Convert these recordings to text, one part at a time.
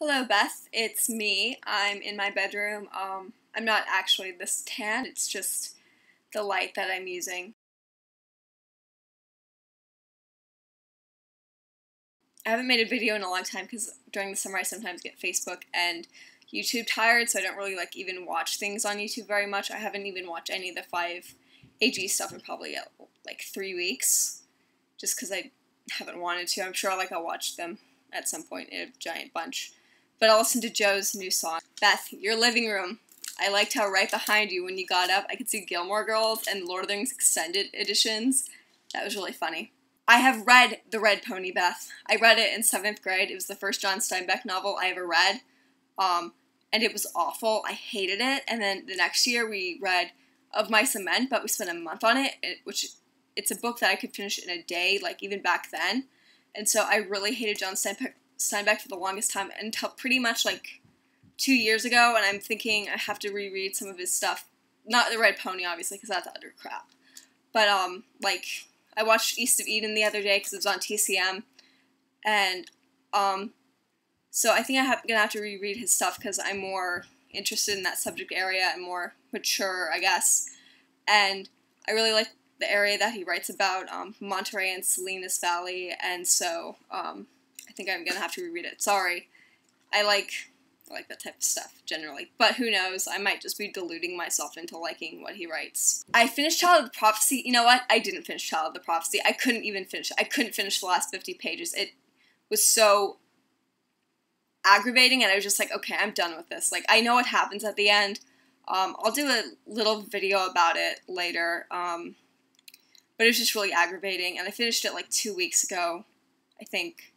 Hello, Beth. It's me. I'm in my bedroom. I'm not actually this tan, it's just the light that I'm using. I haven't made a video in a long time because during the summer I sometimes get Facebook and YouTube tired, so I don't really even watch things on YouTube very much. I haven't even watched any of the 5AG stuff in probably 3 weeks, just because I haven't wanted to. I'm sure I'll watch them at some point in a giant bunch. But I'll listen to Joe's new song. Beth, your living room. I liked how right behind you when you got up I could see Gilmore Girls and Lord of the Rings extended editions. That was really funny. I have read The Red Pony, Beth. I read it in 7th grade. It was the first John Steinbeck novel I ever read. And it was awful. I hated it. And then the next year we read Of Mice and Men, but we spent a month on it, which it's a book that I could finish in a day, even back then. And so I really hated John Steinbeck for the longest time until pretty much 2 years ago, and I'm thinking I have to reread some of his stuff. Not The Red Pony, obviously, because that's utter crap. But, I watched East of Eden the other day because it was on TCM, and, so I think I'm gonna have to reread his stuff because I'm more interested in that subject area and more mature, I guess. And I really like the area that he writes about, Monterey and Salinas Valley, and so, I think I'm gonna have to reread it. Sorry. I like that type of stuff, generally. But who knows, I might just be deluding myself into liking what he writes. I finished Child of the Prophecy. You know what? I didn't finish Child of the Prophecy. I couldn't even finish it. I couldn't finish the last 50 pages. It was so aggravating, and I was just like, okay, I'm done with this. I know what happens at the end. I'll do a little video about it later, but it was just really aggravating, and I finished it 2 weeks ago, I think.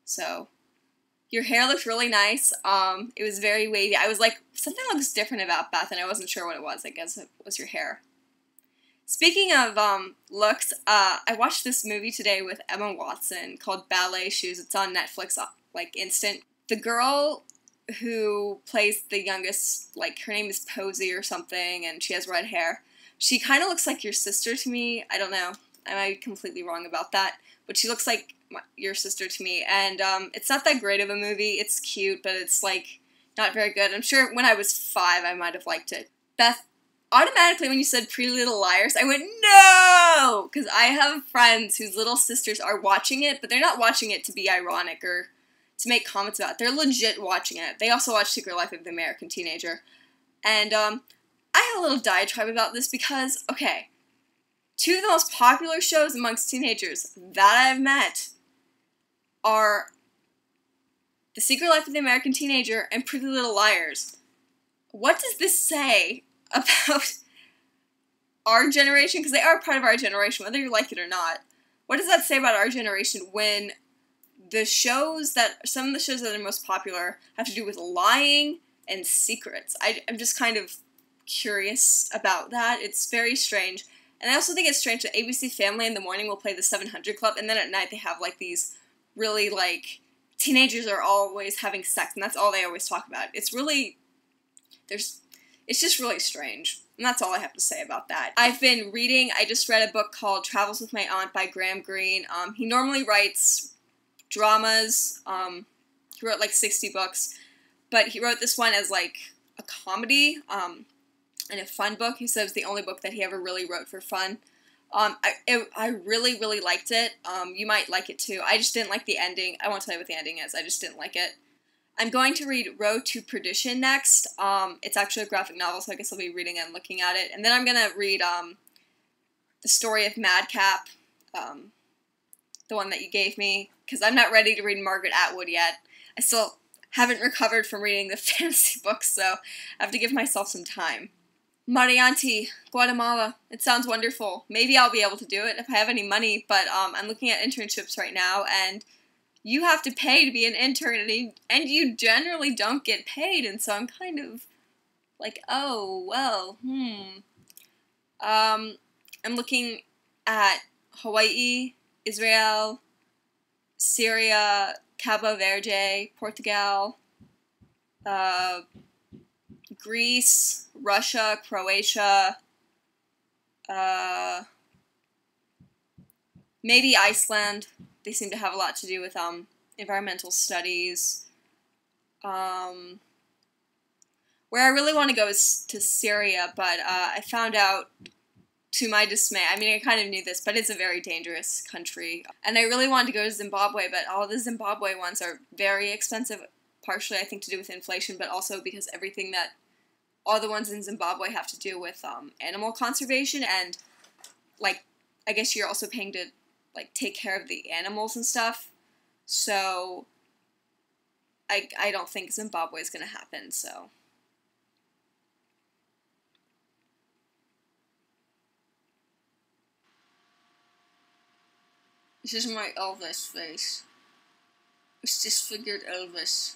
So, your hair looked really nice. It was very wavy. I was like, something looks different about Beth, and I wasn't sure what it was. I guess it was your hair. Speaking of looks, I watched this movie today with Emma Watson called Ballet Shoes. It's on Netflix, instant. The girl who plays the youngest, her name is Posey or something, and she has red hair. She kind of looks like your sister to me. I don't know. I might be completely wrong about that, but she looks like your sister to me, and it's not that great of a movie. It's cute, but it's not very good. I'm sure when I was 5 I might have liked it. Beth, automatically when you said Pretty Little Liars, I went, no! Because I have friends whose little sisters are watching it, but they're not watching it to be ironic or to make comments about it. They're legit watching it. They also watch Secret Life of the American Teenager. And I have a little diatribe about this because, okay, 2 of the most popular shows amongst teenagers that I've met are The Secret Life of the American Teenager and Pretty Little Liars. What does this say about our generation? Because they are part of our generation, whether you like it or not. What does that say about our generation when some of the shows that are most popular have to do with lying and secrets? I'm just kind of curious about that. It's very strange. And I also think it's strange that ABC Family in the morning will play the 700 Club, and then at night they have these really teenagers are always having sex, and that's all they always talk about. It's just really strange. And that's all I have to say about that. I've been reading, I just read a book called Travels with My Aunt by Graham Greene. He normally writes dramas. He wrote 60 books, but he wrote this one as a comedy, and a fun book. He said it was the only book that he ever really wrote for fun. I really, really liked it. You might like it too. I just didn't like the ending. I won't tell you what the ending is. I just didn't like it. I'm going to read Road to Perdition next. It's actually a graphic novel, so I guess I'll be reading it and looking at it. And then I'm going to read The Story of Madcap, the one that you gave me, because I'm not ready to read Margaret Atwood yet. I still haven't recovered from reading the fantasy books, so I have to give myself some time. Marianti, Guatemala. It sounds wonderful. Maybe I'll be able to do it if I have any money, but I'm looking at internships right now, and you have to pay to be an intern, and you generally don't get paid, and so I'm kind of oh, well, I'm looking at Hawaii, Israel, Syria, Cabo Verde, Portugal, Greece, Russia, Croatia, maybe Iceland. They seem to have a lot to do with environmental studies. Where I really want to go is to Syria, but I found out, to my dismay, I mean, I kind of knew this, but it's a very dangerous country. And I really wanted to go to Zimbabwe, but all the Zimbabwe ones are very expensive, partially I think to do with inflation, but also because all the ones in Zimbabwe have to do with animal conservation, and, like, I guess you're also paying to, like, take care of the animals and stuff. So I don't think Zimbabwe is going to happen, so. This is my Elvis face. It's disfigured Elvis.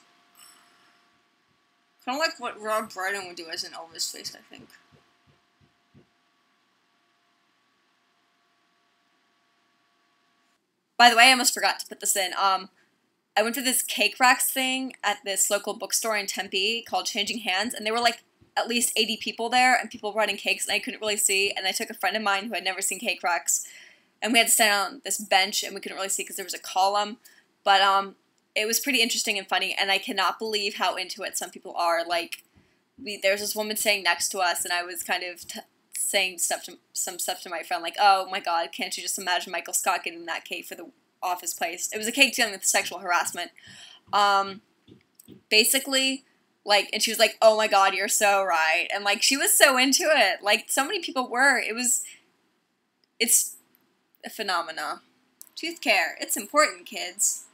Kind of like what Rob Brydon would do as an Elvis face, I think. By the way, I almost forgot to put this in. I went to this cake racks thing at this local bookstore in Tempe called Changing Hands, and there were like at least 80 people there, and people running cakes, and I couldn't really see, and I took a friend of mine who had never seen cake racks, and we had to stand on this bench, and we couldn't really see because there was a column, but it was pretty interesting and funny, and I cannot believe how into it some people are. Like, there's this woman sitting next to us, and I was kind of saying some stuff to my friend, like, oh my god, can't you just imagine Michael Scott getting that cake for the Office place? It was a cake dealing with sexual harassment. Basically, like, and she was like, oh my god, you're so right. And, like, she was so into it. Like, so many people were. It's a phenomena. Tooth care. It's important, kids.